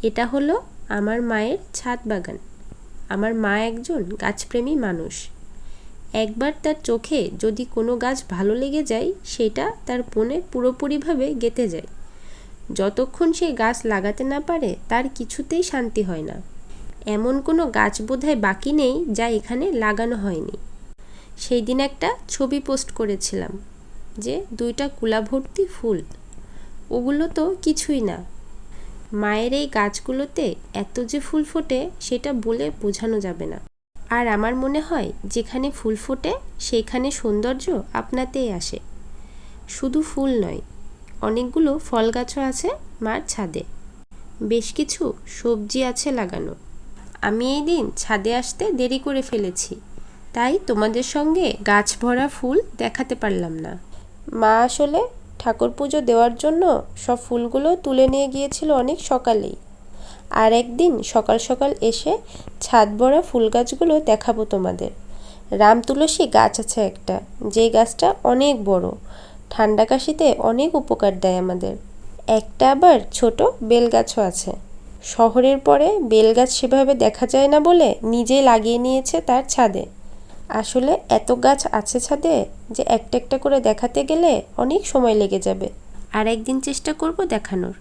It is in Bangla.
এটা হলো আমার মায়ের ছাদ বাগান। আমার মা একজন গাছপ্রেমী মানুষ। একবার তার চোখে যদি কোনো গাছ ভালো লেগে যায়, সেটা তার মনে পুরোপুরিভাবে গেঁথে যায়। যতক্ষণ সে গাছ লাগাতে না পারে, তার কিছুতেই শান্তি হয় না। এমন কোনো গাছ বোধহয় বাকি নেই যা এখানে লাগানো হয়নি। সেই দিন একটা ছবি পোস্ট করেছিলাম যে 2টা কুলা ভর্তি ফুল। ওগুলো তো কিছুই না। মায়ের এই গাছগুলোতে এত যে ফুল ফোটে, সেটা বলে বোঝানো যাবে না। আর আমার মনে হয়, যেখানে ফুল ফোটে সেইখানে সৌন্দর্য আপনাতেই আসে। শুধু ফুল নয়, অনেকগুলো ফল গাছও আছে মার ছাদে। বেশ কিছু সবজি আছে লাগানো। আমি এই দিন ছাদে আসতে দেরি করে ফেলেছি, তাই তোমাদের সঙ্গে গাছ ভরা ফুল দেখাতে পারলাম না। মা আসলে ঠাকুর পুজো দেওয়ার জন্য সব ফুলগুলো তুলে নিয়ে গিয়েছিল অনেক সকালেই। আর একদিন সকাল সকাল এসে ছাদ ভরা ফুল গাছগুলো দেখাবো তোমাদের। রাম তুলসী গাছ আছে একটা, যে গাছটা অনেক বড়, ঠান্ডা কাশিতে অনেক উপকার দেয় আমাদের। একটা আবার ছোট বেল গাছও আছে। শহরের পরে বেল গাছ সেভাবে দেখা যায় না বলে নিজেই লাগিয়ে নিয়েছে তার ছাদে। আসলে এত গাছ আছে ছাদে যে একটা একটা করে দেখাতে গেলে অনেক সময় লেগে যাবে। আর একদিন চেষ্টা করব দেখানোর।